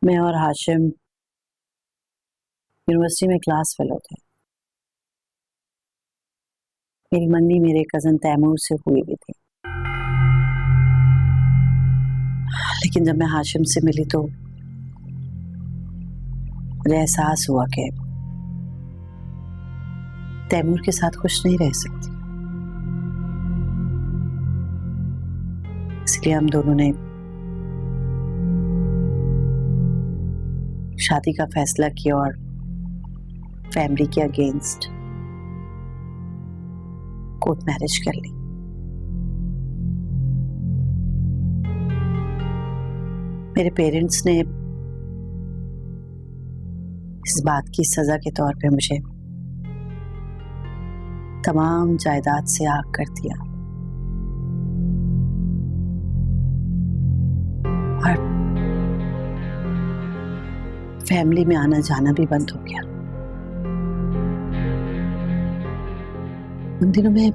मैं और हाशिम यूनिवर्सिटी में क्लास फेलो थे। मेरी मन्नी मेरे कजन तैमूर से हुई भी थी, लेकिन जब मैं हाशिम से मिली तो मुझे एहसास हुआ कि तैमूर के साथ खुश नहीं रह सकती। इसलिए हम दोनों ने शादी का फैसला किया और फैमिली के अगेंस्ट कोर्ट मैरिज कर ली। मेरे पेरेंट्स ने इस बात की सजा के तौर पे मुझे तमाम जायदाद से आग कर दिया और फैमिली में आना जाना भी बंद हो गया। उन दिनों में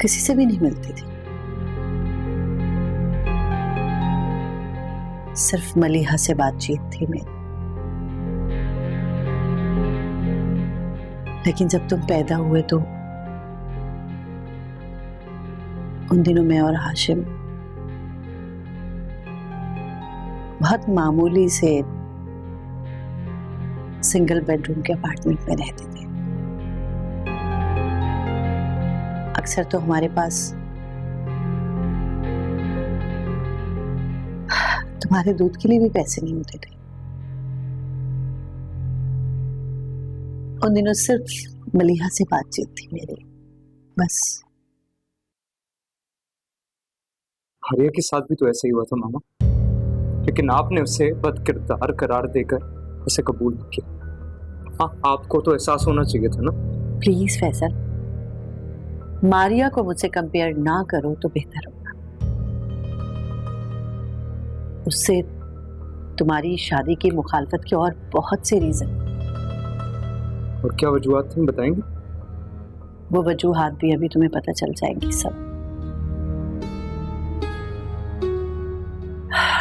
किसी से भी नहीं मिलती थी, सिर्फ मलिहा से बातचीत थी मेरी। लेकिन जब तुम पैदा हुए तो उन दिनों मैं और हाशिम बहुत मामूली से सिंगल बेडरूम के अपार्टमेंट में रहते थे। अक्सर तो हमारे पास तुम्हारे दूध के लिए भी पैसे नहीं होते थे। उन दिनों सिर्फ मलिहा से बातचीत थी मेरी, बस। हारिया के साथ भी तो ऐसा ही हुआ था मामा, लेकिन आपने उसे बदकिरदार करार देकर उसे कबूल नहीं किया। हाँ, आपको तो एहसास होना चाहिए था ना। प्लीज फैसल, मारिया को मुझसे कंपेयर ना करो तो बेहतर होगा। उससे तुम्हारी शादी की मुखालफत के और बहुत से रीजन। और क्या वजूहात तुम बताएंगे? वो वजूहात भी अभी तुम्हें पता चल जाएंगी सब।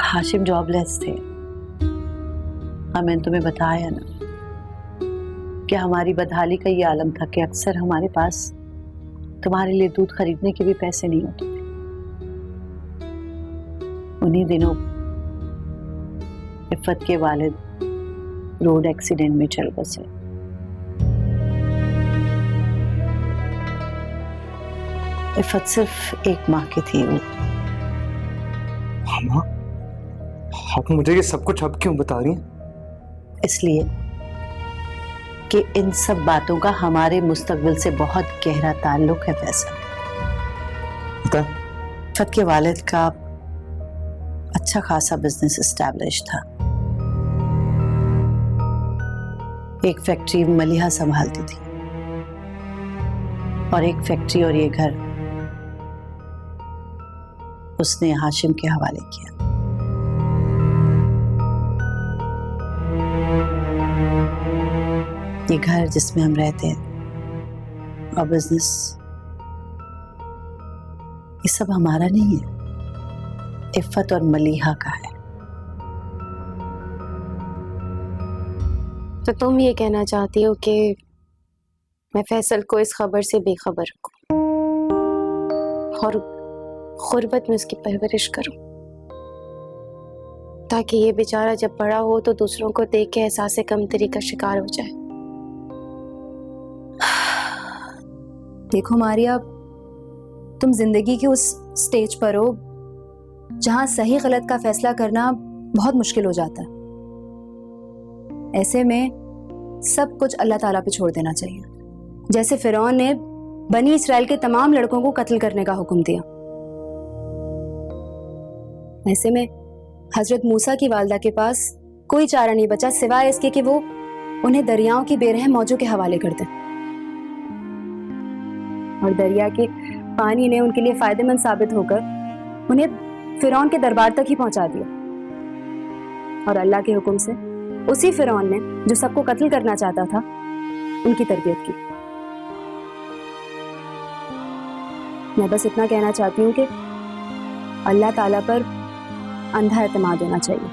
हाशिम जॉबलेस थे। हाँ, मैंने तुम्हें बताया ना कि हमारी बदहाली का ये आलम था कि अक्सर हमारे पास तुम्हारे लिए दूध खरीदने के भी पैसे नहीं होते थे। उन्हीं दिनों इफ़त के वालिद रोड एक्सीडेंट में चल बसे। इफ़त सिर्फ 1 माह की थी। मामा, आप मुझे ये सब कुछ अब क्यों बता रही हैं? इसलिए कि इन सब बातों का हमारे मुस्तकबिल से बहुत गहरा ताल्लुक है फैसल। इफ़त के वालिद का अच्छा खासा बिजनेस एस्टैब्लिश था। एक फैक्ट्री मलिहा संभालती थी और एक फैक्ट्री और ये घर उसने हाशिम के हवाले किया। ये घर जिसमें हम रहते हैं और बिजनेस, ये सब हमारा नहीं है, इफ़त और मलिहा का है। तो तुम ये कहना चाहती हो कि मैं फैसल को इस खबर से बेखबर रखूं और गुर्बत में उसकी परवरिश करूं, ताकि ये बेचारा जब बड़ा हो तो दूसरों को देख के एहसास कमतरी का शिकार हो जाए। देखो मारिया, तुम जिंदगी के उस स्टेज पर हो जहां सही गलत का फैसला करना बहुत मुश्किल हो जाता है। ऐसे में सब कुछ अल्लाह ताला पे छोड़ देना चाहिए। जैसे फिरौन ने बनी इस्राइल के तमाम लड़कों को कत्ल करने का हुक्म दिया, ऐसे में हजरत मूसा की वालदा के पास कोई चारा नहीं बचा सिवाय इसके कि वो उन्हें दरियाओं की बेरहम मौजों के हवाले कर दें, और दरिया के पानी ने उनके लिए फायदेमंद साबित होकर उन्हें फिरौन के दरबार तक ही पहुंचा दिया। और अल्लाह के हुक्म से उसी फिरौन ने जो सबको कत्ल करना चाहता था उनकी तरबियत की। मैं बस इतना कहना चाहती हूँ कि अल्लाह ताला पर अंधा एतमाद होना चाहिए।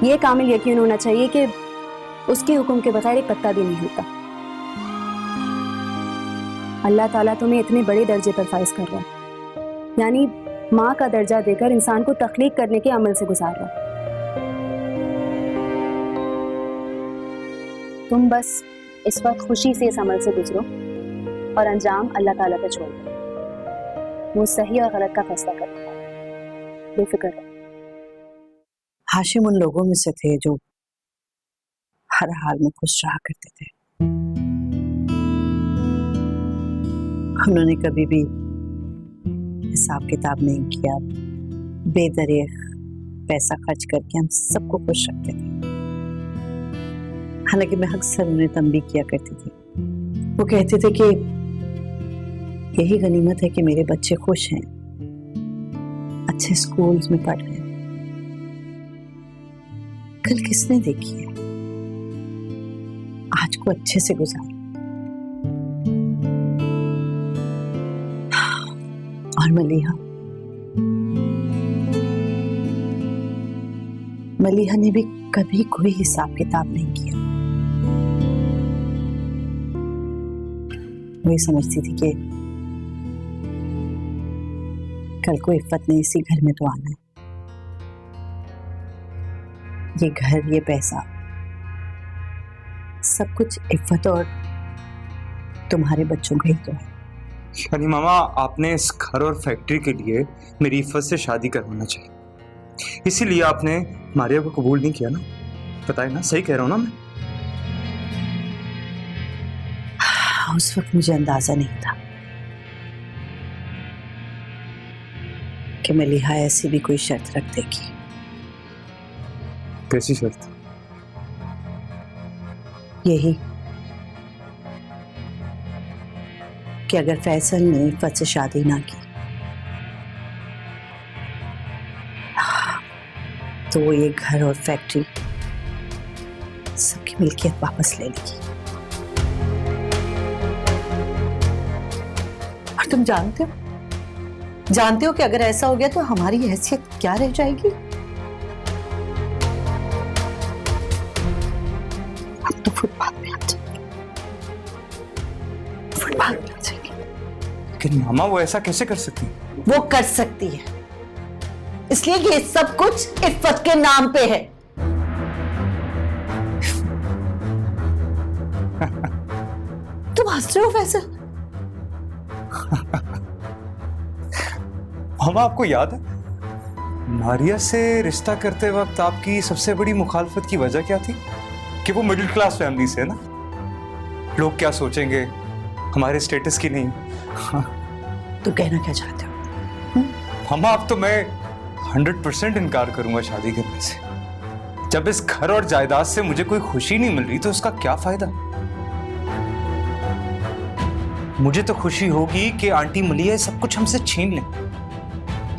ये कामिल यकीन होना चाहिए कि उसके हुक्म के बगैर एक पत्ता भी नहीं हिलता। अल्लाह ताला तुम्हें इतने बड़े दर्जे पर फाइज कर रहा है, यानी माँ का दर्जा देकर इंसान को तख्लीक करने के अमल से गुजार रहा है। तुम बस इस वक्त खुशी से इस अमल से गुजरो और अंजाम अल्लाह ताला पे छोड़ दो। वो सही और गलत का फैसला करता है, बेफिक्र रहो। हाशिम उन लोगों में से थे जो हर हाल में खुश रहा करते थे। उन्होंने कभी भी हिसाब किताब नहीं किया, बेदरिग पैसा खर्च करके हम सबको खुश रखते थे। हालांकि मैं अक्सर उन्हें तंबीह किया करती थी। वो कहते थे कि यही गनीमत है कि मेरे बच्चे खुश हैं, अच्छे स्कूल्स में पढ़ रहे हैं। कल किसने देखी है, आज को अच्छे से गुजारो। और मलीहा ने भी कभी कोई हिसाब किताब नहीं किया। वही समझती थी कि कल को इफ्फत ने इसी घर में तो आना है। ये घर, ये पैसा, सब कुछ इफ्फत और तुम्हारे बच्चों का ही तो है। यानी मामा आपने इस घर और फैक्ट्री के लिए मेरी इफ्फत से शादी करवाना चाहिए, इसीलिए आपने मारिया को कबूल नहीं किया ना? बताए ना, सही कह रहा हूं ना मैं? उस वक्त मुझे अंदाजा नहीं था कि मलीहा ऐसी भी कोई शर्त रख देगी। कैसी शर्त? यही कि अगर फैसल ने इफ्फत से शादी ना की तो वो ये घर और फैक्ट्री सबकी मिल्कियत वापस ले लेगी। और तुम जानते हो कि अगर ऐसा हो गया तो हमारी हैसियत क्या रह जाएगी? हम तो फुटपाथ पे आ जाएंगे, फुटपाथ पे आ जाएंगे। लेकिन मामा वो ऐसा कैसे कर सकती है? वो कर सकती है, इसलिए ये सब कुछ इफ्फत के नाम पे है। तुम हंस रहे हो फैसल? मामा आपको याद है मारिया से रिश्ता करते वक्त आपकी सबसे बड़ी मुखालफत की वजह क्या थी? कि वो मिडिल क्लास फैमिली से है ना, लोग क्या सोचेंगे, हमारे स्टेटस की नहीं। तुम कहना क्या चाहते हो? मामा अब तो मैं 100% इनकार करूंगा शादी करने से। जब इस घर और जायदाद से मुझे कोई खुशी नहीं मिल रही तो उसका क्या फायदा? मुझे तो खुशी होगी कि आंटी मलिया सब कुछ हमसे छीन ले,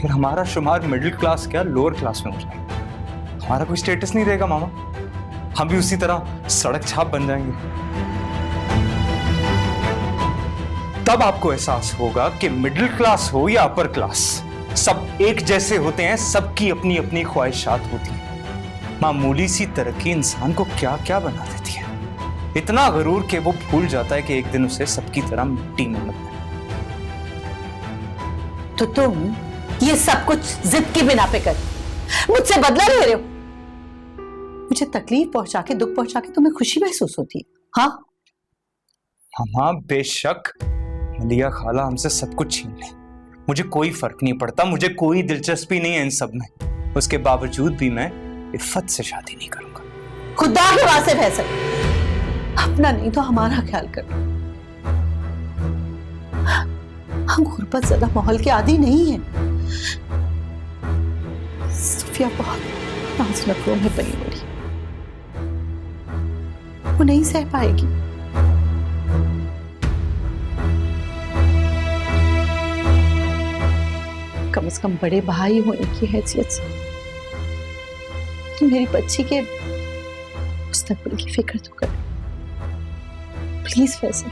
फिर हमारा शुमार मिडिल क्लास क्या लोअर क्लास में हो जाए, हमारा कोई स्टेटस नहीं रहेगा मामा, हम भी उसी तरह सड़क छाप बन जाएंगे। तब आपको एहसास होगा कि मिडिल क्लास हो या अपर क्लास, सब एक जैसे होते हैं, सबकी अपनी अपनी ख्वाहिशात होती हैं। मामूली सी तरक्की इंसान को क्या क्या बना देती है, इतना गरूर कि वो भूल जाता है कि एक दिन उसे सबकी तरह मिट्टी में मिलना है। तो तुम ये सब कुछ जिद की बिना पे कर मुझसे बदला ले रहे हो। मुझे तकलीफ पहुंचा के, दुख पहुंचा के तुम्हें खुशी महसूस होती है? हाँ हाँ, बेशक मलिया खाला हमसे सब कुछ छीन ले, मुझे कोई फर्क नहीं पड़ता, मुझे कोई दिलचस्पी नहीं है इन सब में। उसके बावजूद भी मैं इफ्फत से शादी नहीं करूंगा। खुदा के वास्ते फैसल, अपना नहीं तो हमारा ख्याल कर। हम गुर्बत ज़दा माहौल के आदी नहीं हैं। सुफिया बहुत नाजुक में पली बड़ी, वो नहीं सह पाएगी। कम से कम बड़े भाई होने की हैसियत से तो मेरी बच्ची के मुस्तकबिल की फिक्र तो कर। प्लीज फैसल,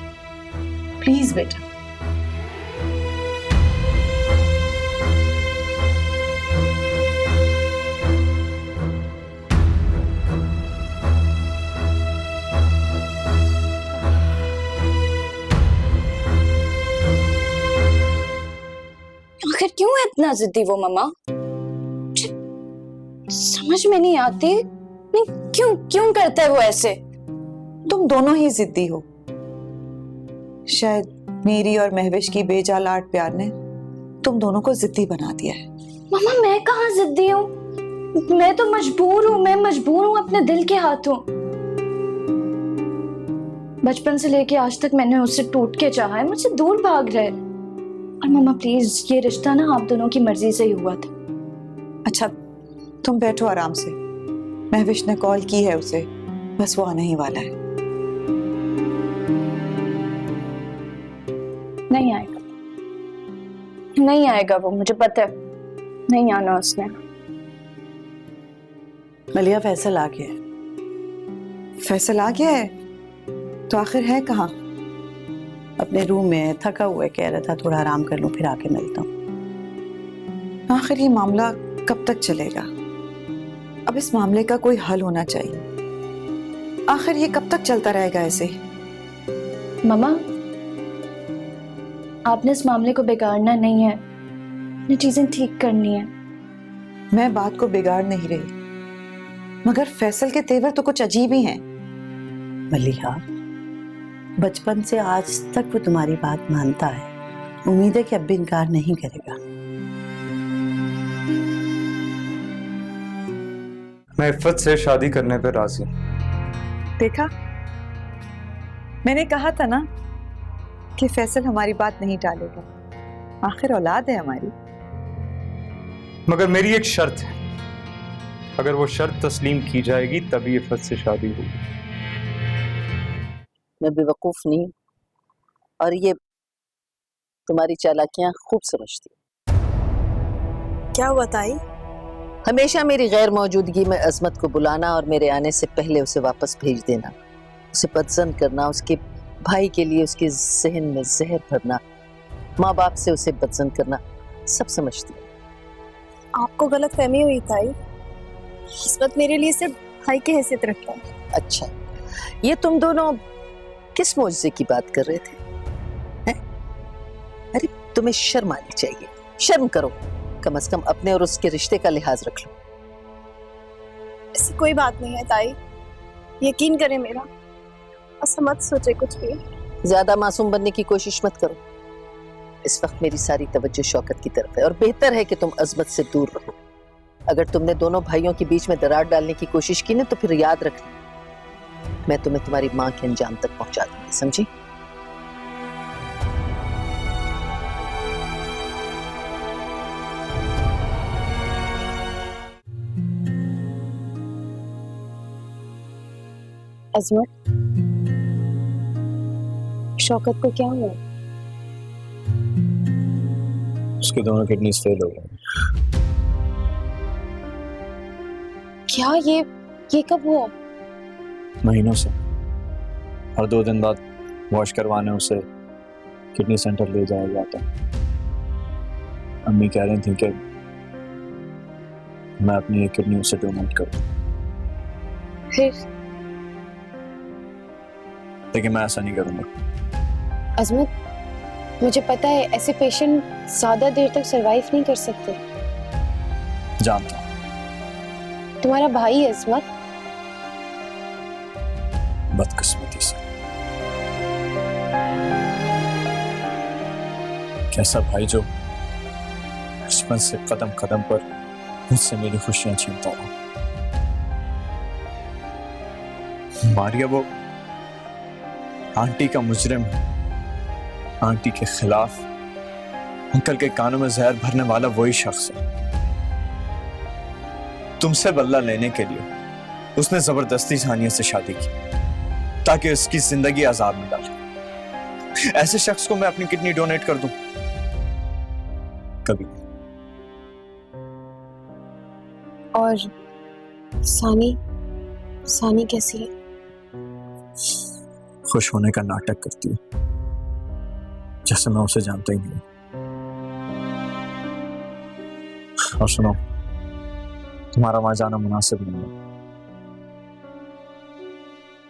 प्लीज बेटा। कितना जिद्दी वो मम्मा, समझ में नहीं आती। नहीं, क्यों क्यों करता है वो ऐसे? तुम दोनों ही जिद्दी हो। शायद मेरी और महविश की बेजालाट प्यार ने तुम दोनों को जिद्दी बना दिया है। मम्मा मैं कहाँ जिद्दी हूँ, मैं तो मजबूर हूँ, मैं मजबूर हूँ अपने दिल के हाथों। बचपन से लेके आज तक मैंने उससे टूट के चाहा है, मुझसे दूर भाग रहा है। और मम्मा प्लीज, ये रिश्ता ना आप दोनों की मर्जी से ही हुआ था। अच्छा तुम बैठो आराम से, महविश ने कॉल की है उसे, बस वो आने ही वाला है। नहीं आएगा, नहीं आएगा वो, मुझे पता है नहीं आना उसने। मलिया फैसल आ गया है। फैसल आ गया है? तो आखिर है कहाँ? अपने रूम में थका हुआ है, कह रहा था थोड़ा आराम कर लूं फिर आके मिलता हूँ। आखिर ये मामला कब तक चलेगा? अब इस मामले का कोई हल होना चाहिए। आखिर ये कब तक चलता रहेगा ऐसे? मम्मा आपने इस मामले को बिगाड़ना नहीं है, ये चीजें ठीक करनी है। मैं बात को बिगाड़ नहीं रही, मगर फैसल के तेवर तो कुछ अजीब ही हैं। मलिया, बचपन से आज तक वो तुम्हारी बात मानता है, उम्मीद है कि अब भी इनकार नहीं करेगा। मैं इफ़्फ़त से शादी करने पे राजी हूं। देखा, मैंने कहा था ना कि फैसल हमारी बात नहीं टालेगा। आखिर औलाद है हमारी। मगर मेरी एक शर्त है, अगर वो शर्त तस्लीम की जाएगी तभी इफ़्फ़त से शादी होगी। मैं बेवकूफ नहीं, और ये तुम्हारी चालाकियां खूब समझती। क्या हुआ ताई? हमेशा मेरी गैर मौजूदगी में अजमत को बुलाना और मेरे आने से पहले उसे वापस भेज देना, उसे पसंद करना, उसके भाई के लिए उसके जहन में जहर भरना, माँ बाप से उसे पसंद करना, सब समझती है। आपको गलत फहमी हुई ताई, इस्मत मेरे लिए सिर्फ भाई की हैसियत रखता है। अच्छा, ये तुम दोनों किस मौजज़े की बात कर रहे थे? हैं? अरे तुम्हें शर्म आनी चाहिए, शर्म करो, कम से कम अपने और उसके रिश्ते का लिहाज रख लो। ऐसी कोई बात नहीं है ताई, यकीन करें मेरा, ऐसा मत सोचे कुछ भी। ज्यादा मासूम बनने की कोशिश मत करो। इस वक्त मेरी सारी तवज्जो शौकत की तरफ है और बेहतर है कि तुम अजमत से दूर रहो। अगर तुमने दोनों भाइयों के बीच में दरार डालने की कोशिश की ना, तो फिर याद रखना, मैं तुम्हें तुम्हारी माँ के अंजाम तक पहुंचा दूंगी, समझी? अजमत, शौकत को क्या हुआ? उसके दोनों किडनीज फेल हो गए। क्या? ये कब हुआ? महीनों से। हर 2 दिन बाद वॉश करवाने उसे किडनी सेंटर ले जाया जाता। अम्मी कह रही थी कि मैं अपनी एक किडनी उसे डोनेट करूं, फिर? लेकिन मैं ऐसा नहीं करूंगा। अजमत, मुझे पता है ऐसे पेशेंट ज्यादा देर तक सरवाइव नहीं कर सकते। जानता हूं। तुम्हारा भाई है अजमत। बदकिस्मती से। कैसा भाई जो बचपन से कदम कदम पर मुझसे मेरी खुशियां छीनता रहा। मारिया वो आंटी का मुजरिम है। आंटी के खिलाफ अंकल के कानों में जहर भरने वाला वही शख्स है। तुमसे बदला लेने के लिए उसने जबरदस्ती सानिया से शादी की ताकि उसकी जिंदगी अजाब में डाले। ऐसे शख्स को मैं अपनी किडनी डोनेट कर दूं? कभी। और सानी कैसी है? खुश होने का नाटक करती है जैसे मैं उसे जानता ही नहीं। और सुनो, तुम्हारा वहां जाना मुनासिब नहीं है।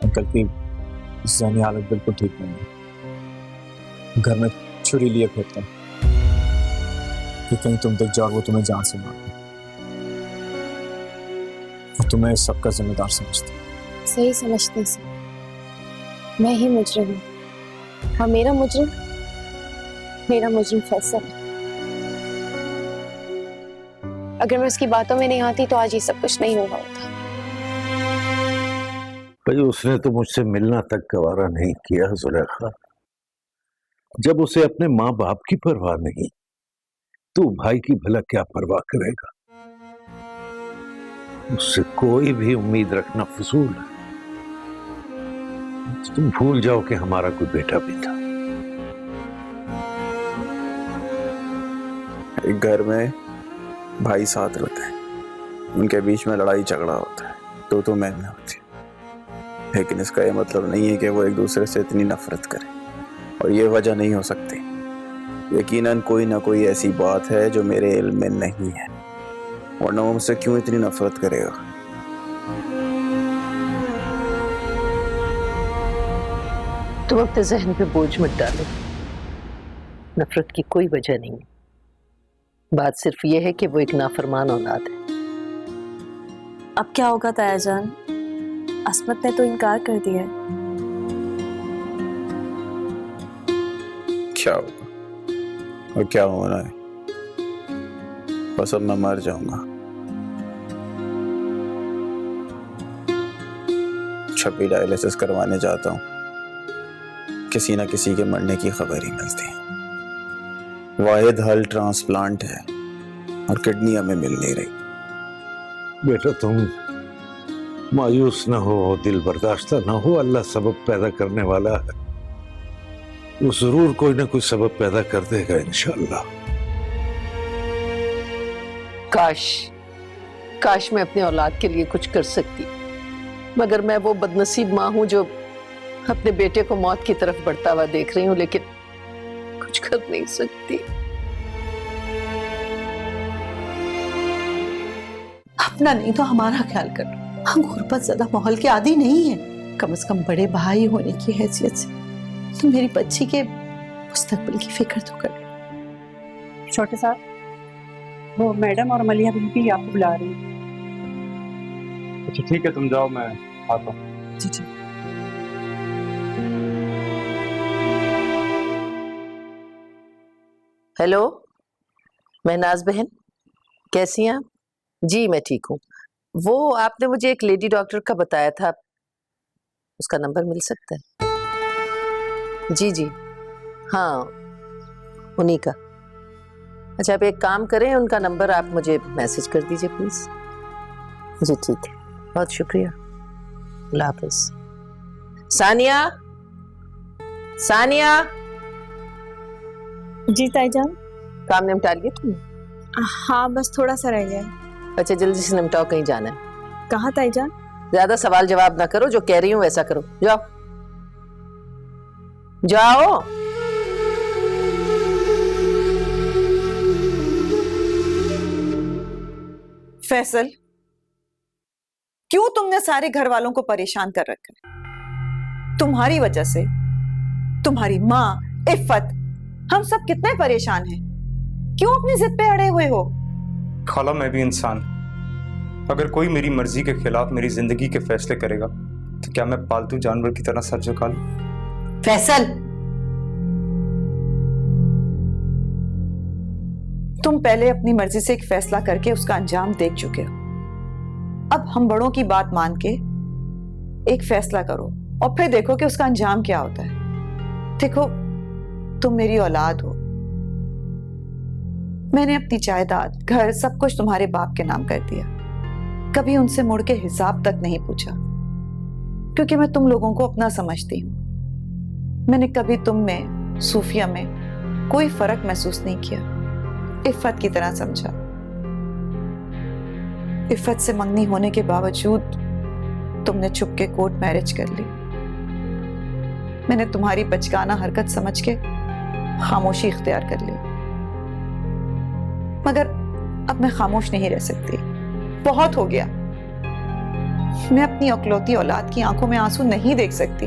अंकल की ज़हनी हालत बिल्कुल ठीक नहीं है। घर में छुरी लिए फिरते हैं। कि कहीं तुम दिख जाओ और वो तुम्हें जान से मार दे। और तुम्हें इस सबका जिम्मेदार समझती हूँ। सही समझते हैं सर, मैं ही मुजरिम हूँ। और मेरा मुजरिम फैसल है। अगर मैं उसकी बातों में नहीं आती तो आज ये सब कुछ नहीं हुआ होता। भाई उसने तो मुझसे मिलना तक गवारा नहीं किया जुलेखा। जब उसे अपने माँ बाप की परवाह नहीं, तू भाई की भला क्या परवाह करेगा? उससे कोई भी उम्मीद रखना फजूल है। तुम भूल जाओ कि हमारा कोई बेटा भी था। एक घर में भाई साथ रहते हैं, उनके बीच में लड़ाई झगड़ा होता है, तो महने होती है, लेकिन इसका ये मतलब नहीं है कि वो एक दूसरे से इतनी नफरत करें। और ये वजह नहीं हो सकती। यकीनन कोई ना कोई ऐसी बात है जो मेरे इल्म में नहीं है, वरना वो मुझसे क्यों इतनी नफरत करेगा। तुम अपने जहन पे बोझ मत डालो। नफरत की कोई वजह नहीं है। बात सिर्फ ये है कि वो एक नाफरमान औलाद है। अब क्या होगा ताया जान? अस्मत ने तो इनकार कर दिया है। क्या होगा और क्या होना है? बस अब मैं मर जाऊंगा। 26 डायलिसिस करवाने जाता हूँ, किसी ना किसी के मरने की खबर ही मिलती है। वाहिद हल ट्रांसप्लांट है और किडनी हमें मिल नहीं रही। बेटा तुम मायूस ना हो, दिल बर्दाश्ता ना हो। अल्लाह सबब पैदा करने वाला है, वो जरूर कोई ना कोई सबब पैदा कर देगा इंशाअल्लाह। काश मैं अपने औलाद के लिए कुछ कर सकती, मगर मैं वो बदनसीब माँ हूं जो अपने बेटे को मौत की तरफ बढ़ता हुआ देख रही हूं, लेकिन कुछ कर नहीं सकती। अपना नहीं तो हमारा ख्याल करो। हम गुर्बत ज़्यादा माहौल के आदी नहीं है। कम से कम बड़े भाई होने की हैसियत से तुम मेरी बच्ची के मुस्तकबिल की फिक्र तो कर। छोटे साहब, वो मैडम और मलिया बीबी आपको बुला रही हैं। अच्छा ठीक है, तुम जाओ, मैं आता हूँ। जी जी। हेलो, महनाज बहन, कैसी हैं आप? जी मैं ठीक हूँ। वो आपने मुझे एक लेडी डॉक्टर का बताया था, उसका नंबर मिल सकता है? जी जी हाँ, उन्हीं का। अच्छा आप एक काम करें, उनका नंबर आप मुझे मैसेज कर दीजिए प्लीज। जी ठीक है, बहुत शुक्रिया, अल्लाह हाफिज। सानिया, सानिया। जी ताई जान। काम निपटा लिया तुमने? हाँ बस थोड़ा सा रह गया। अच्छा जल्दी से निपटाओ, कहीं जाना है। कहाँ ताई जान? ज्यादा सवाल जवाब ना करो, जो कह रही हूँ वैसा करो। जाओ जाओ। फैसल, क्यों तुमने सारे घर वालों को परेशान कर रखा है? तुम्हारी वजह से तुम्हारी माँ, इफ्फत, हम सब कितने परेशान हैं। क्यों अपनी जिद पे अड़े हुए हो? खाला मैं भी इंसान, अगर कोई मेरी मर्जी के खिलाफ मेरी जिंदगी के फैसले करेगा तो क्या मैं पालतू जानवर की तरह सर झुका लूं? फैसल, तुम पहले अपनी मर्जी से एक फैसला करके उसका अंजाम देख चुके हो। अब हम बड़ों की बात मान के एक फैसला करो और फिर देखो कि उसका अंजाम क्या होता है। देखो, तुम मेरी औलाद हो। मैंने अपनी जायदाद, घर, सब कुछ तुम्हारे बाप के नाम कर दिया। कभी उनसे मुड़ के हिसाब तक नहीं पूछा, क्योंकि मैं तुम लोगों को अपना समझती हूं। मैंने कभी तुम में, सूफिया में कोई फर्क महसूस नहीं किया। इफ्फत की तरह समझा। इफ्फत से मंगनी होने के बावजूद तुमने छुप के कोर्ट मैरिज कर ली। मैंने तुम्हारी बचकाना हरकत समझ के खामोशी इख्तियार कर ली, मगर अब मैं खामोश नहीं रह सकती। बहुत हो गया। मैं अपनी अकलौती औलाद की आंखों में आंसू नहीं देख सकती।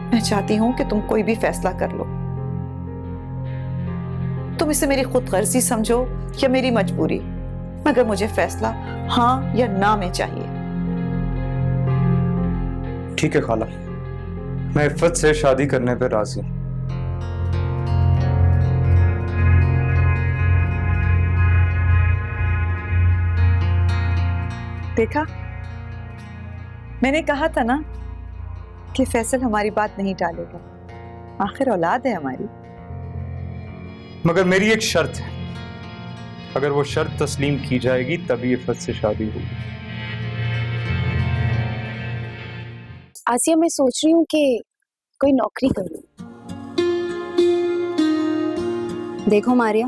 मैं चाहती हूं कि तुम कोई भी फैसला कर लो, तुम इसे मेरी खुद गर्जी समझो या मेरी मजबूरी, मगर मुझे फैसला हाँ या ना में चाहिए। ठीक है खाला, मैं इफ़्फ़त से शादी करने पर राजी हूं। देखा, मैंने कहा था ना कि फैसल हमारी बात नहीं टालेगा, आखिर औलाद है हमारी। मगर मेरी एक शर्त है, अगर वो शर्त तस्लीम की जाएगी तभी इफ़्फ़त से शादी होगी। आसिया, मैं सोच रही हूँ कि कोई नौकरी करूँ। देखो मारिया,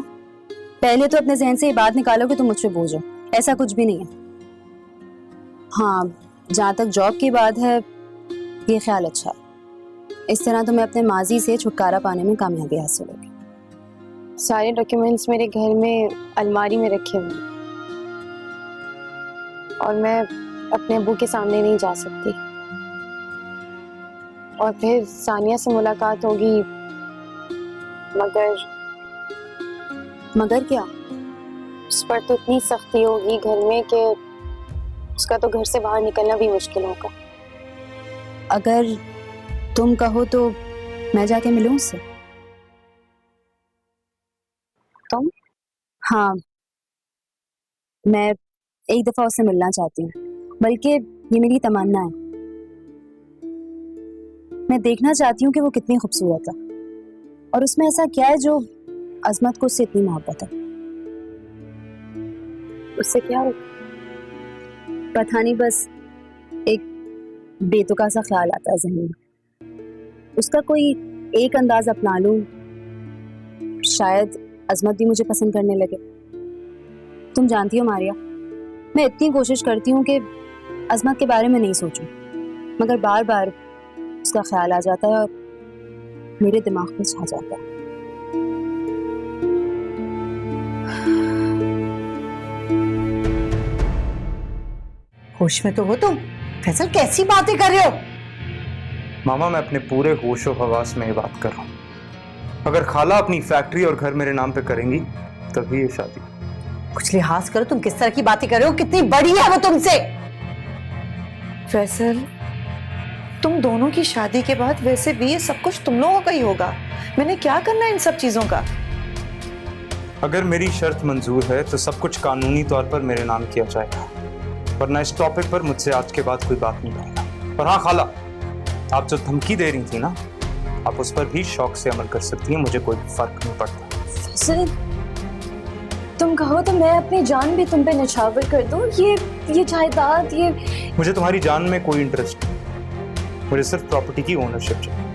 पहले तो अपने जहन से ये बात निकालो कि तुम मुझ पे बोझ हो, ऐसा कुछ भी नहीं है। हाँ, जहाँ तक जॉब की बात है, ये ख्याल अच्छा है। इस तरह तुम्हें अपने माजी से छुटकारा पाने में कामयाबी हासिल होगी। सारे डॉक्यूमेंट्स मेरे घर में अलमारी में रखे हुए हैं और मैं अपने अब्बू के सामने नहीं जा सकती। और फिर सानिया से मुलाकात होगी, मगर क्या? उस पर तो इतनी सख्ती होगी घर में कि उसका तो घर से बाहर निकलना भी मुश्किल होगा। अगर तुम कहो तो मैं जाके मिलूं उससे। तुम? हाँ, मैं एक दफा उससे मिलना चाहती हूँ, बल्कि ये मेरी तमन्ना है। मैं देखना चाहती हूँ कि वो कितनी खूबसूरत है और उसमें ऐसा क्या है जो अजमत को उससे इतनी मोहब्बत है। उससे क्या हो? पता नहीं, बस एक बेतुका सा ख्याल आता है ज़हन में। उसका कोई एक अंदाज अपना लूं, शायद अजमत भी मुझे पसंद करने लगे। तुम जानती हो मारिया, मैं इतनी कोशिश करती हूँ कि अजमत के बारे में नहीं सोचूं, मगर बार बार उसका ख्याल आ जाता है और मेरे दिमाग में छा जाता है। होश में तो हो तुम? फैसल, कैसी बातें कर रहे हो? मामा, मैं अपने पूरे होश और हवास में ये बात कर रहा हूँ। अगर खाला अपनी फैक्ट्री और घर मेरे नाम पे करेंगी तभी ये शादी। कुछ लिहाज करो, तुम किस तरह की बातें कर रहे हो? कितनी बड़ी है वो तुमसे? फैसल, तुम दोनों की शादी के बाद वैसे भी ये सब कुछ तुम लोगों का ही होगा। मैंने क्या करना है इन सब चीजों का? अगर मेरी शर्त मंजूर है तो सब कुछ कानूनी तौर पर मेरे नाम किया जाएगा, वरना इस टॉपिक पर मुझसे आज के बाद कोई बात नहीं करेगा। और हाँ खाला, आप जो धमकी दे रही थी ना, आप उस पर भी शौक से अमल कर सकती हैं, मुझे कोई फर्क नहीं पड़ता। फैसल, तुम कहो तो मैं अपनी जान भी तुम पे निछावर कर दूं। ये जायदाद, ये मुझे तुम्हारी जान में कोई इंटरेस्ट नहीं, मुझे सिर्फ प्रॉपर्टी की ओनरशिप चाहिए।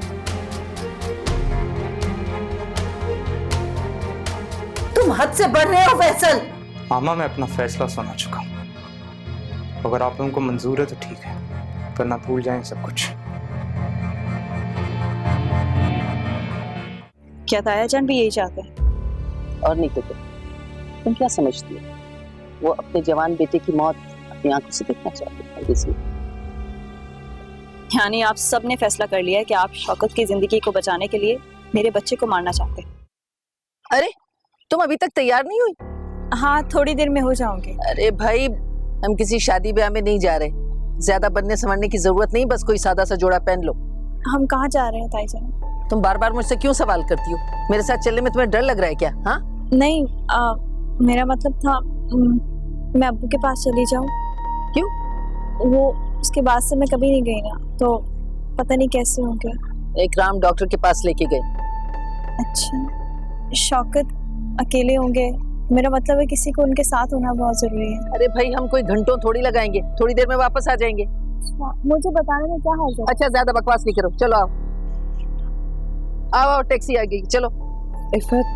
तुम हद से बढ़ रहे हो फैसल। मामा, मैं अपना फैसला सुना चुका हूँ। अगर आप लोगों को मंजूर है तो ठीक है, वरना भूल जाएं सब कुछ। क्या ताया जान भी यही चाहते हैं? और नहीं तो तुम क्या समझती हो? वो अपने जवान बेटे की मौत अपनी आंखों से देखना चाहते हैं, इसलिए। यानी आप सब ने फैसला कर लिया है कि आप शौकत की जिंदगी को बचाने के लिए मेरे बच्चे को मारना चाहते हैं? अरे, तुम अभी तक तैयार नहीं हुई? हाँ, थोड़ी देर में हो जाऊंगी। अरे भाई, हम किसी शादी ब्याह में नहीं जा रहे, ज्यादा बनने संवरने की जरूरत नहीं, बस कोई सादा सा जोड़ा पहन लो। हम कहाँ जा रहे हैं ताई जान? तुम बार बार मुझसे क्यों सवाल करती हो? मेरे साथ चलने में तुम्हें डर लग रहा है क्या? हाँ, नहीं, मेरा मतलब था मैं अब्बू के पास चली जाऊं। क्यों? वो उसके बाद से मैं कभी नहीं गई ना, तो पता नहीं कैसे हो गया। इकराम डॉक्टर के पास लेके गए। अच्छा, शौकत अकेले होंगे? मेरा मतलब है किसी को उनके साथ होना बहुत जरूरी है। अरे भाई, हम कोई घंटों थोड़ी लगाएंगे, थोड़ी देर में वापस आ जाएंगे। मुझे बताने में क्या हर्ज है? अच्छा, ज्यादा बकवास नहीं करो, चलो आओ आओ आओ, टैक्सी आ गई, चलो। इफ़त,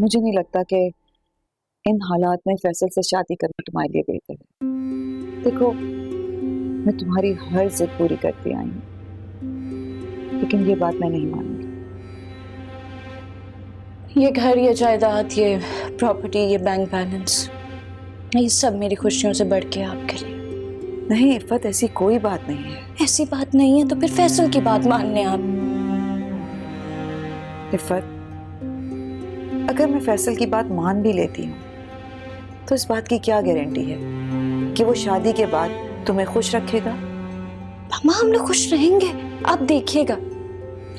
मुझे नहीं लगता कि इन हालात में फैसल से शादी करना तुम्हारे लिए बेहतर है। देखो, मैं तुम्हारी हर जिद पूरी करती आई हूँ, लेकिन ये बात मैं नहीं मानूंगी। ये घर, ये जायदाद, ये प्रॉपर्टी, ये बैंक बैलेंस, ये सब मेरी खुशियों से बढ़ के आपके लिए। नहीं इफ़त, ऐसी कोई बात नहीं है। ऐसी बात नहीं है तो फिर फैसल की बात मान लें आप। इफ़त, अगर मैं फैसल की बात मान भी लेती हूँ तो इस बात की क्या गारंटी है कि वो शादी के बाद तुम्हें खुश रखेगा? मामा हम लोग खुश रहेंगे, आप देखिएगा।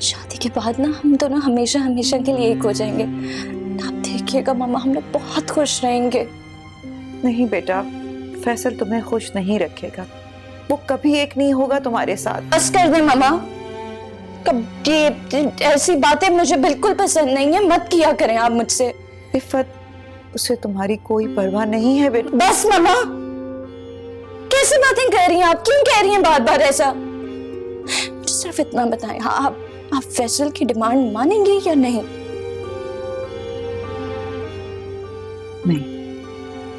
शादी के बाद ना हम दोनों हमेशा हमेशा के लिए एक हो जाएंगे। आप देखिएगा मामा, हम लोग बहुत खुश रहेंगे। नहीं बेटा, फैसल तुम्हें खुश नहीं रखेगा, वो कभी एक नहीं होगा तुम्हारे साथ। बस कर दे मामा, कब ये ऐसी बातें मुझे बिल्कुल पसंद नहीं है, मत किया करें आप मुझसे। इफ़त, उसे तुम्हारी कोई परवाह नहीं है बेटा। बस मामा, कैसी बातें कह रही हैं आप? क्यों कह रही हैं बार बार ऐसा? सिर्फ इतना बताएं, हाँ आप फैसल की डिमांड मानेंगे या नहीं? नहीं,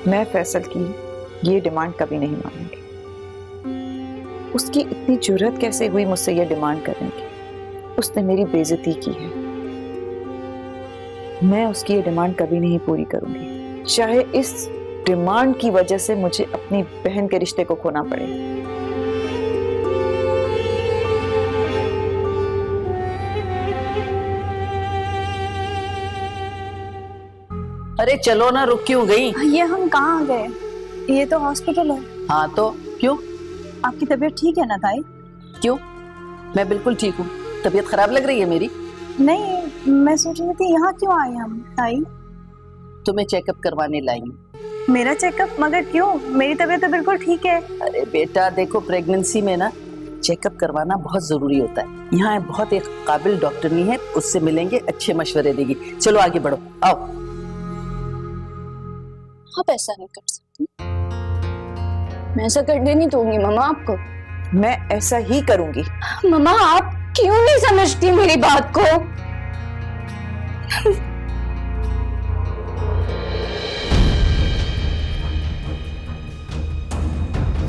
मैं फैसल की ये डिमांड कभी नहीं मानूंगी। उसकी इतनी जुर्रत कैसे हुई मुझसे ये डिमांड करने की? उसने मेरी बेइज्जती की है। मैं उसकी ये डिमांड कभी नहीं पूरी करूंगी, चाहे इस डिमांड की वजह से मुझे अपनी बहन के रिश्ते को खोना पड़े। अरे चलो ना, रुक क्यों गई? ये हम कहाँ आ गए? ये तो हॉस्पिटल है। हाँ तो क्यों? आपकी तबीयत ठीक है ना ताई? क्यों? मैं बिल्कुल ठीक हूँ। तबीयत खराब लग रही है मेरी? नहीं, मैं सोच रही थी यहाँ क्यों आए हम ताई? तुम्हें चेकअप करवाने लाई हूँ। मेरा चेकअप? मगर क्यों? मेरी तबीयत तो बिल्कुल ठीक है। अरे बेटा देखो, प्रेगनेंसी में ना चेकअप करवाना बहुत जरूरी होता है। यहाँ बहुत एक काबिल डॉक्टरनी है, उससे मिलेंगे, अच्छे मशवरे देगी। चलो आगे बढ़ो, आओ। आप ऐसा नहीं कर सकती, मैं ऐसा करने नहीं दूंगी मामा आपको। मैं ऐसा ही करूंगी। मामा आप क्यों नहीं समझती मेरी बात को?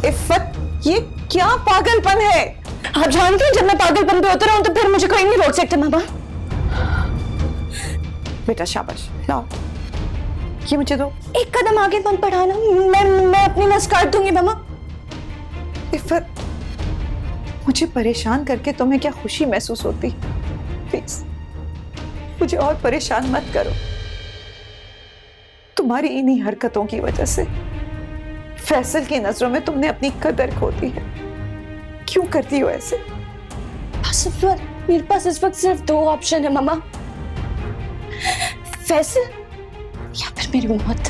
इफ़त, ये क्या पागलपन है? आप जानते हैं जब मैं पागलपन पे उतर हूं तो फिर मुझे कोई नहीं रोक सकता। मामा बेटा शाबाश, लाओ ये मुझे दो। एक कदम आगे मत बढ़ाना, मैं अपनी नस काट दूंगी। मामा इफ़त, मुझे परेशान करके तुम्हें क्या खुशी महसूस होती? प्लीज मुझे और परेशान मत करो। तुम्हारी इन्हीं हरकतों की वजह से फैसल की नजरों में तुमने अपनी कदर खो दी है। क्यों करती हो ऐसे? मेरे पास इस वक्त सिर्फ दो ऑप्शन है मामा, फैसल या फिर मेरी मौत।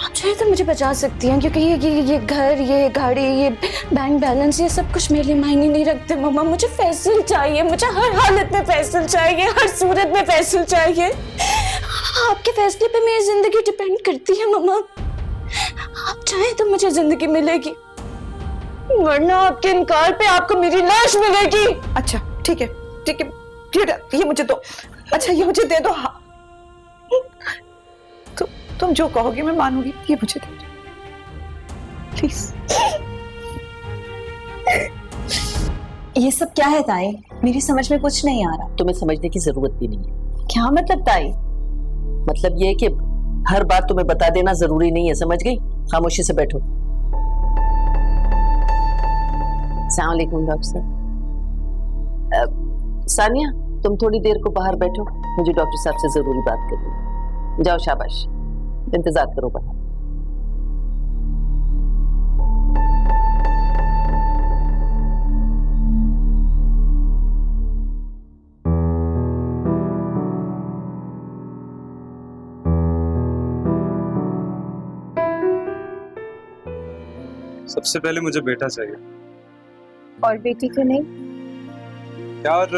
आप चाहे तो मुझे बचा सकती हैं, क्योंकि ये घर, ये गाड़ी, ये बैंक बैलेंस, ये सब कुछ मेरे लिए मायने नहीं रखते मामा। मुझे फैसल चाहिए, मुझे हर हालत में फैसल चाहिए, हर सूरत में फैसल चाहिए। आपके फैसले पे मेरी जिंदगी डिपेंड करती है मामा। आप चाहे तो मुझे जिंदगी मिलेगी, वरना आपके इनकार पे आपको मेरी लाश मिलेगी। अच्छा ठीक है, ठीक है, ये मुझे दो। अच्छा ये मुझे दे दो। हाँ, तुम जो कहोगे मैं मानूंगी। ये मुझे दे दो प्लीज। ये सब क्या है ताई? मेरी समझ में कुछ नहीं आ रहा। तुम्हें समझने की जरूरत भी नहीं है। क्या मतलब ताई? मतलब ये है कि हर बात तुम्हें बता देना जरूरी नहीं है, समझ गई? खामोशी से बैठो। अस्सलाम वालेकुम डॉक्टर साहब। सानिया तुम थोड़ी देर को बाहर बैठो, मुझे डॉक्टर साहब से जरूरी बात करनी है। जाओ, शाबाश, इंतजार करो बाहर। सबसे पहले मुझे बेटा चाहिए। और बेटी क्यों नहीं? यार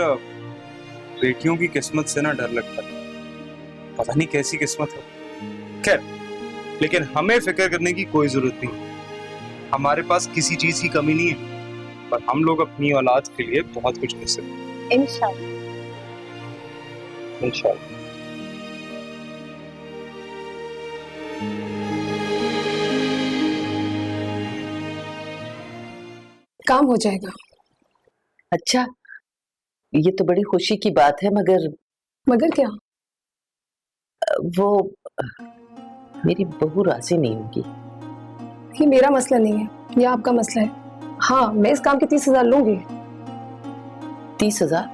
बेटियों की किस्मत से ना डर लगता है, पता नहीं कैसी किस्मत है। खैर, लेकिन हमें फिक्र करने की कोई जरूरत नहीं। हमारे पास किसी चीज की कमी नहीं है, पर हम लोग अपनी औलाद के लिए बहुत कुछ कर सकते हैं। इंशाल्लाह। इंशाल्लाह। काम हो जाएगा। अच्छा, ये तो बड़ी खुशी की बात है, मगर क्या? वो मेरी बहू राजी नहीं होगी। ये मेरा मसला नहीं है, ये आपका मसला है। हाँ, मैं इस काम के 30,000 लूंगी। 30,000?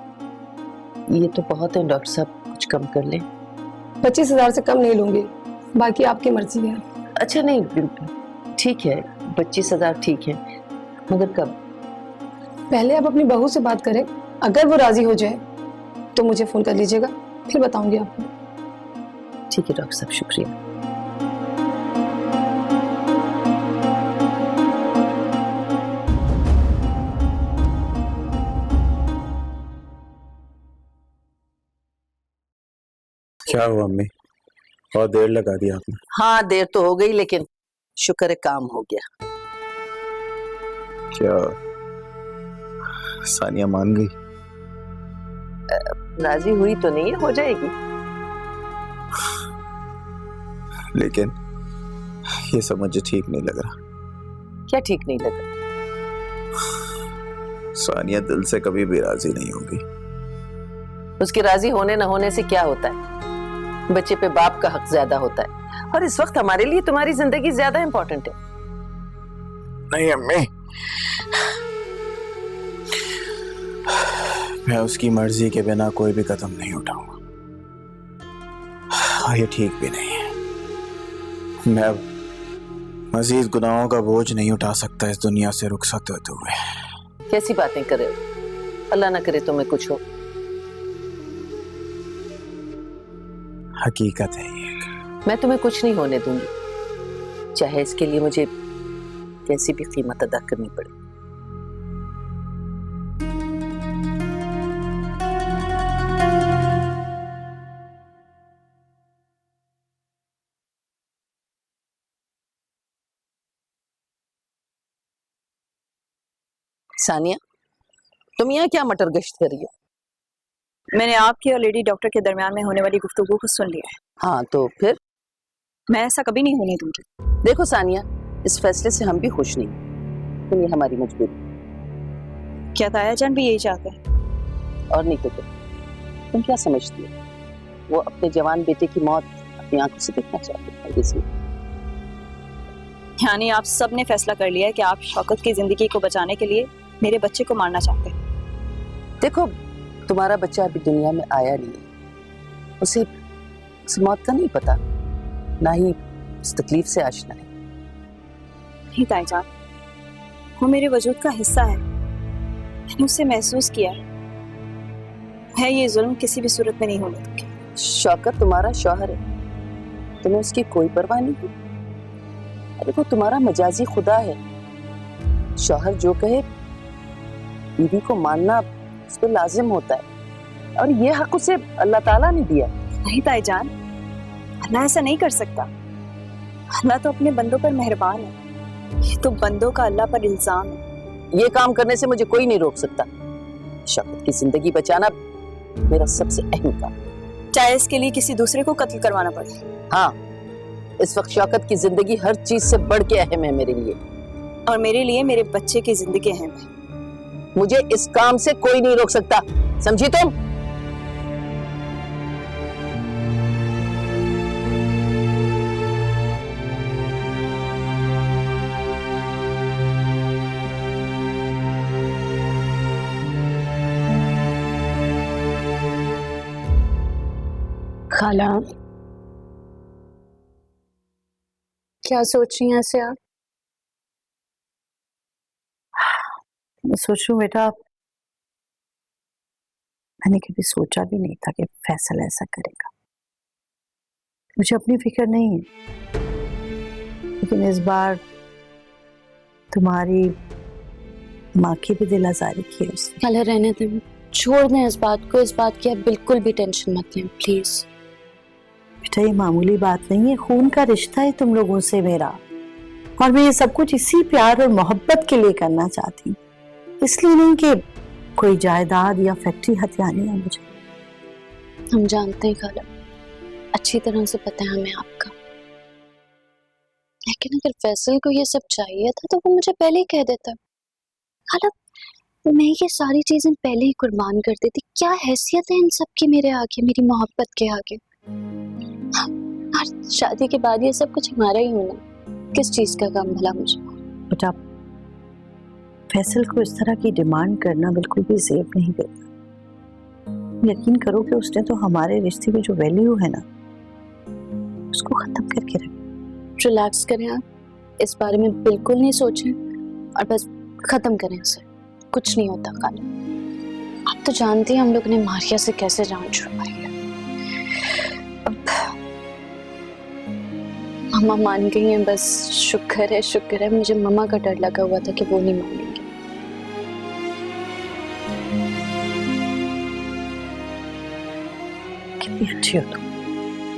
ये तो बहुत है डॉक्टर साहब, कुछ कम कर लें। 25,000 से कम नहीं लूंगी, बाकी आपकी मर्जी है। अच्छा नहीं, ठीक है, 25,000 ठीक है, मगर कब? पहले आप अपनी बहू से बात करें, अगर वो राजी हो जाए तो मुझे फोन कर लीजिएगा, फिर बताऊंगी आपको। ठीक है डॉक्टर साहब, शुक्रिया। क्या हुआ अम्मी, बहुत देर लगा दी आपने। हाँ देर तो हो गई, लेकिन शुक्र है काम हो गया। क्या सानिया मान गई? राजी हुई तो नहीं है, हो जाएगी। लेकिन ये सब मुझे ठीक नहीं लग रहा। क्या ठीक नहीं लगा? सानिया दिल से कभी भी राजी नहीं होगी। उसके राजी होने न होने से क्या होता है? बच्चे पे बाप का हक ज्यादा होता है, और इस वक्त हमारे लिए तुम्हारी जिंदगी ज्यादा इंपॉर्टेंट है। नहीं अम्मी, मैं उसकी मर्जी के बिना कोई भी कदम नहीं उठाऊंगा, और ये ठीक भी नहीं है। मैं अब मजीद गुनाहों का बोझ नहीं उठा सकता इस दुनिया से रुखसत होते हुए। कैसी बातें कर रहे हो? अल्लाह ना करे तुम्हें कुछ हो। हकीकत है ये। मैं तुम्हें कुछ नहीं होने दूंगी, चाहे इसके लिए मुझे कैसी भी कीमत अदा करनी पड़े। सानिया, तुम यहाँ क्या मटर गश्त कर रही हो? मैंने आपके और लेडी डॉक्टर के दरमियान में होने वाली गुफ्तगू को सुन लिया है। हाँ तो फिर? मैं ऐसा कभी नहीं होने दूंगी। देखो सानिया, इस फैसले से हम भी खुश नहीं, तुम ये हमारी मजबूरी। क्या ताया जान भी यही चाहते हैं? और नहीं तो तुम क्या समझती हो? वो अपने जवान बेटे की मौत अपनी आंखों से देखना चाहते हैं, इसलिए। यानी आप सब ने फैसला कर लिया है कि आप शौकत की जिंदगी को बचाने के लिए मेरे बच्चे को मारना चाहते हैं। देखो, तुम्हारा बच्चा अभी दुनिया में आया नहीं है, उसे मौत का नहीं पता, ना ही इस तकलीफ से आशना है। नहीं ताई जान, वो मेरे वजूद का हिस्सा है, मैंने उसे महसूस किया है। मैं ये जुल्म किसी भी सूरत में नहीं होने दूंगी। शौकत तुम्हारा शौहर है, तुम्हें उसकी कोई परवाह नहीं है। अरे वो तुम्हारा मजाजी खुदा है, शौहर जो कहे बीवी को मानना उस पर लाजिम होता है, और ये हक उसे अल्लाह ताला ने दिया। नहीं ताई जान, अल्लाह ऐसा नहीं कर सकता। अल्लाह तो अपने बंदों पर मेहरबान है, ये तो बंदों का अल्लाह पर इल्जाम है। ये काम करने से मुझे कोई नहीं रोक सकता। शौकत की जिंदगी बचाना मेरा सबसे अहम काम, चाहे इसके लिए किसी दूसरे को कत्ल करवाना पड़े। हाँ, इस वक्त शौकत की जिंदगी हर चीज से बढ़ के अहम है मेरे लिए, और मेरे लिए मेरे बच्चे की जिंदगी अहम है। मुझे इस काम से कोई नहीं रोक सकता, समझी तुम? खाला, क्या सोच रही हैं ऐसे आप? मैं सोच रही हूँ बेटा, मैंने कभी सोचा भी नहीं था कि फैसल ऐसा करेगा। मुझे अपनी फिक्र नहीं है, लेकिन इस बार तुम्हारी माँ की भी दिल आजारी की है उसने। खाला रहने दें, छोड़ दें इस बात को। इस बात की आप बिल्कुल भी टेंशन मत लें प्लीज। बेटा ये मामूली बात नहीं है, खून का रिश्ता है तुम लोगों से मेरा, और मैं ये सब कुछ इसी प्यार और मोहब्बत के लिए करना चाहती हूँ, इसलिए नहीं कि कोई जायदाद या फैक्ट्री हथियानी है मुझे। हम जानते हैं खाला, अच्छी तरह से पता है हमें आपका, लेकिन अगर फैसल को ये सब चाहिए था तो वो मुझे पहले ही कह देता। खाला, मैं ये सारी चीजें पहले ही कुर्बान कर देती। क्या हैसियत है इन सब की मेरे आगे, मेरी मोहब्बत के आगे? और शादी के बाद ये सब कुछ हमारा ही होना, किस चीज का काम भला मुझे? बेटा फैसल को इस तरह की डिमांड करना बिल्कुल भी जेब नहीं देता। यकीन करो कि उसने तो हमारे रिश्ते की जो वैल्यू है ना, रिलैक्स करें आप, इस बारे में बिल्कुल नहीं सोचें और बस खत्म करें इसे। कुछ नहीं होता खाला। आप तो जानती हैं हम लोग ने मारिया से कैसे जान छुड़वाई है। अब मम्मा मान गई हैं, बस शुक्र है। मुझे मम्मा का डर लगा हुआ था कि वो नहीं मानेंगे। कितनी अच्छी हो तुम,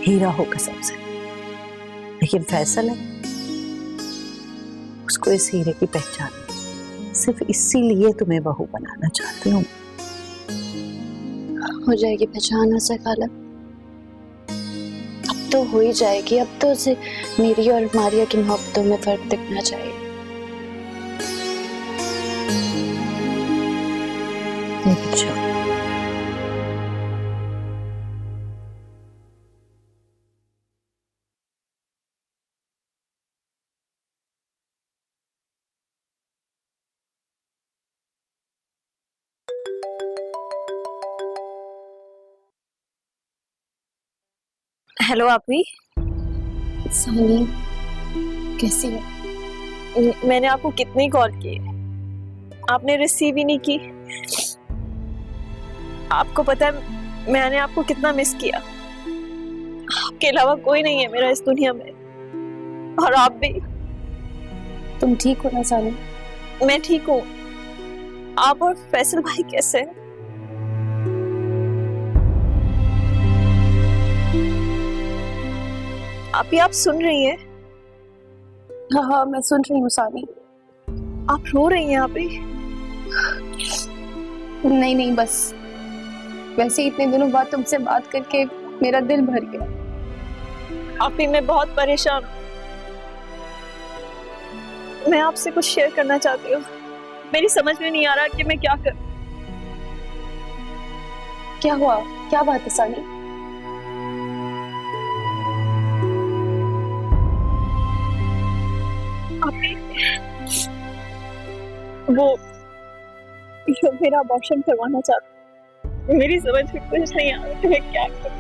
हीरा हो कसम से। लेकिन फैसल है, उसको इस हीरे की पहचान है। सिर्फ इसीलिए तुम्हें बहू बनाना चाहती हूँ। हो जाएगी पहचान ऐसा खाला, अब तो हो ही जाएगी। अब तो उसे मेरी और मारिया की मोहब्बतों में फर्क दिखना चाहिए। अच्छा हेलो आपी। सानी कैसी है? मैंने आपको कितनी कॉल की, आपने रिसीव ही नहीं की। आपको पता है मैंने आपको कितना मिस किया। आपके अलावा कोई नहीं है मेरा इस दुनिया में, और आप भी। तुम ठीक हो ना सानी? मैं ठीक हूँ। आप और फैसल भाई कैसे हैं? आप सुन रही हैं? हाँ मैं सुन रही हूँ सानी। आप रो रही हैं आपी? नहीं बस वैसे इतने दिनों बाद तुमसे बात करके मेरा दिल भर गया। आपी मैं बहुत परेशान हूँ। मैं आपसे कुछ शेयर करना चाहती हूँ। मेरी समझ में नहीं आ रहा कि मैं क्या करूँ। क्या हुआ? क्या बात है सानी? वो मेरा अबॉर्शन करवाना चाहता। मेरी समझ में कुछ नहीं आ रहा कि मैं क्या करूं।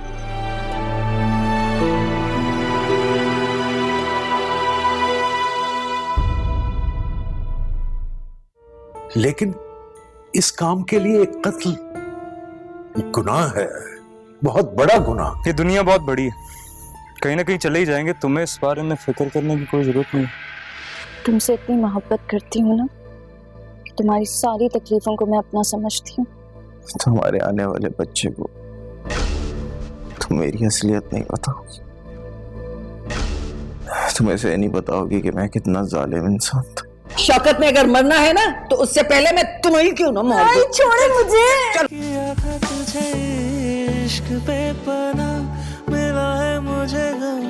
लेकिन इस काम के लिए कत्ल गुनाह है, बहुत बड़ा गुनाह। ये दुनिया बहुत बड़ी है, कहीं ना कहीं चले ही जाएंगे। तुम्हें इस बारे में फिक्र करने की कोई जरूरत नहीं। तुमसे इतनी मोहब्बत करती हूँ ना कि तुम्हारी सारी तकलीफों को मैं अपना समझती हूँ। तुम्हारे आने वाले बच्चे को तुम मेरी असलियत नहीं बताओगी। तुम्हें से नहीं बताओगी कि मैं कितना जालिम इंसान था। शौकत में अगर मरना है ना तो उससे पहले मैं तुम्हें क्यों ना मार दूं। छोड़े मुझे। तुझे इश्क पे पना मिला है मुझे गम